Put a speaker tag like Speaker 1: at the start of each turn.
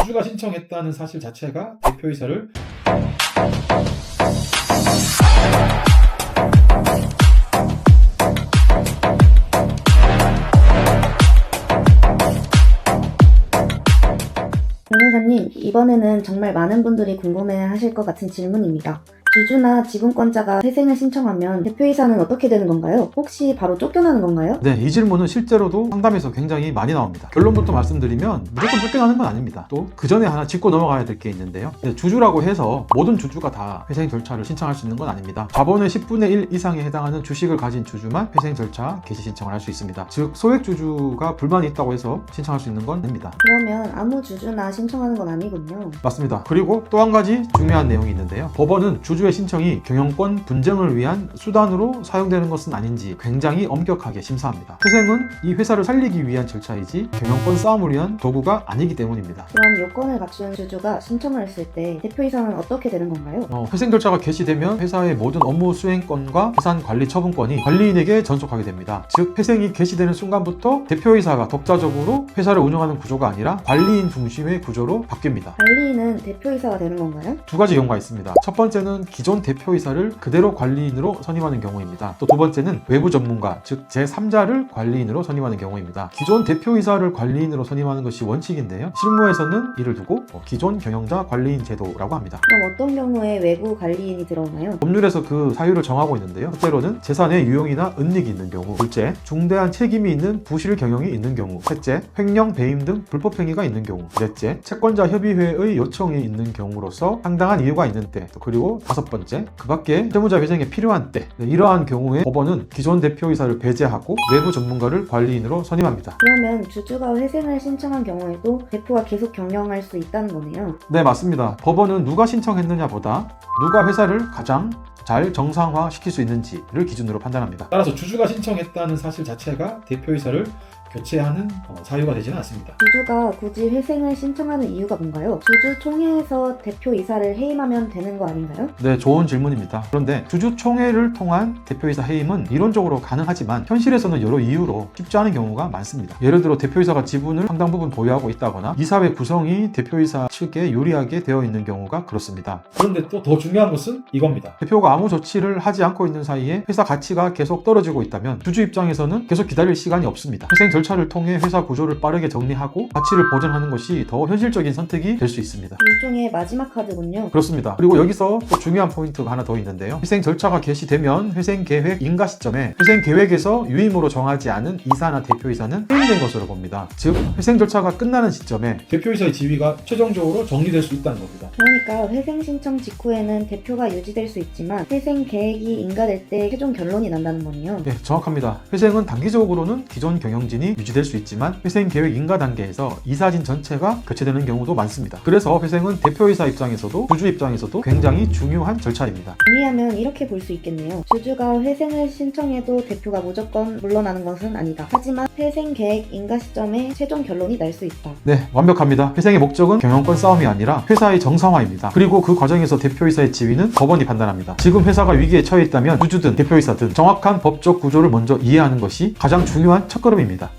Speaker 1: 주주가 신청했다는 사실 자체가 대표이사를
Speaker 2: 변호사님, 이번에는 정말 많은 분들이 궁금해하실 것 같은 질문입니다. 주주나 지분권자가 회생을 신청하면 대표이사는 어떻게 되는 건가요? 혹시 바로 쫓겨나는 건가요?
Speaker 3: 네, 이 질문은 실제로도 상담에서 굉장히 많이 나옵니다. 결론부터 말씀드리면 무조건 쫓겨나는 건 아닙니다. 또 그 전에 하나 짚고 넘어가야 될 게 있는데요. 주주라고 해서 모든 주주가 다 회생 절차를 신청할 수 있는 건 아닙니다. 자본의 10분의 1 이상에 해당하는 주식을 가진 주주만 회생 절차 개시 신청을 할 수 있습니다. 즉 소액 주주가 불만이 있다고 해서 신청할 수 있는 건 아닙니다.
Speaker 2: 그러면 아무 주주나 신청하는 건 아니군요.
Speaker 3: 맞습니다. 그리고 또 한 가지 중요한 내용이 있는데요. 법원은 주주의 신청이 경영권 분쟁을 위한 수단으로 사용되는 것은 아닌지 굉장히 엄격하게 심사합니다. 회생은 이 회사를 살리기 위한 절차이지 경영권 싸움을 위한 도구가 아니기 때문입니다.
Speaker 2: 그럼 요건을 갖춘 주주가 신청을 했을 때 대표이사는 어떻게 되는 건가요?
Speaker 3: 회생 절차가 개시되면 회사의 모든 업무 수행권과 해산 관리 처분권이 관리인에게 전속하게 됩니다. 즉 회생이 개시되는 순간부터 대표이사가 독자적으로 회사를 운영하는 구조가 아니라 관리인 중심의 구조로 바뀝니다.
Speaker 2: 관리인은 대표이사가 되는 건가요?
Speaker 3: 두 가지 경우가 있습니다. 첫 번째는 기존 대표이사를 그대로 관리인으로 선임하는 경우입니다. 또 두 번째는 외부 전문가, 즉 제3자를 관리인으로 선임하는 경우입니다. 기존 대표이사를 관리인으로 선임하는 것이 원칙인데요. 실무에서는 이를 두고 기존 경영자 관리인 제도라고 합니다.
Speaker 2: 그럼 어떤 경우에 외부 관리인이 들어오나요?
Speaker 3: 법률에서 그 사유를 정하고 있는데요. 첫째로는 재산의 유용이나 은닉이 있는 경우, 둘째, 중대한 책임이 있는 부실 경영이 있는 경우, 셋째, 횡령, 배임 등 불법 행위가 있는 경우, 넷째, 채권자 협의회의 요청이 있는 경우로서 상당한 이유가 있는 때, 그리고 다섯 번째, 그 밖에 채무자 회생에 필요한 때, 이러한 경우에 법원은 기존 대표이사를 배제하고 외부 전문가를 관리인으로 선임합니다.
Speaker 2: 그러면 주주가 회생을 신청한 경우에도 대표가 계속 경영할 수 있다는 거네요.
Speaker 3: 네, 맞습니다. 법원은 누가 신청했느냐보다 누가 회사를 가장 잘 정상화 시킬 수 있는지를 기준으로 판단합니다.
Speaker 1: 따라서 주주가 신청했다는 사실 자체가 대표이사를 교체하는 사유가 되지는 않습니다.
Speaker 2: 주주가 굳이 회생을 신청하는 이유가 뭔가요? 주주총회에서 대표이사를 해임하면 되는 거 아닌가요?
Speaker 3: 네, 좋은 질문입니다. 그런데 주주총회를 통한 대표이사 해임은 이론적으로 가능하지만 현실에서는 여러 이유로 쉽지 않은 경우가 많습니다. 예를 들어 대표이사가 지분을 상당 부분 보유하고 있다거나 이사회 구성이 대표이사 측에 유리하게 되어 있는 경우가 그렇습니다.
Speaker 1: 그런데 또 더 중요한 것은 이겁니다.
Speaker 3: 대표가 아무 조치를 하지 않고 있는 사이에 회사 가치가 계속 떨어지고 있다면 주주 입장에서는 계속 기다릴 시간이 없습니다. 회생 절차를 통해 회사 구조를 빠르게 정리하고 가치를 보존하는 것이 더 현실적인 선택이 될 수 있습니다.
Speaker 2: 일종의 마지막 카드군요.
Speaker 3: 그렇습니다. 그리고 여기서 또 중요한 포인트가 하나 더 있는데요. 회생 절차가 개시되면 회생 계획 인가 시점에 회생 계획에서 유임으로 정하지 않은 이사나 대표이사는 해임된 것으로 봅니다. 즉 회생 절차가 끝나는 시점에
Speaker 1: 대표이사의 지위가 최종적으로 정리될 수 있다는 겁니다.
Speaker 2: 그러니까 회생 신청 직후에는 대표가 유지될 수 있지만 회생 계획이 인가될 때 최종 결론이 난다는 거네요.
Speaker 3: 네, 정확합니다. 회생은 단기적으로는 기존 경영진이 유지될 수 있지만 회생 계획 인가 단계에서 이사진 전체가 교체되는 경우도 많습니다. 그래서 회생은 대표이사 입장에서도 주주 입장에서도 굉장히 중요한 절차입니다.
Speaker 2: 정리하면 이렇게 볼 수 있겠네요. 주주가 회생을 신청해도 대표가 무조건 물러나는 것은 아니다. 하지만 회생 계획 인가 시점에 최종 결론이 날 수 있다.
Speaker 3: 네, 완벽합니다. 회생의 목적은 경영권 싸움이 아니라 회사의 정상화입니다. 그리고 그 과정에서 대표이사의 지위는 법원이 판단합니다. 지금 회사가 위기에 처해 있다면 주주든 대표이사든 정확한 법적 구조를 먼저 이해하는 것이 가장 중요한 첫걸음입니다.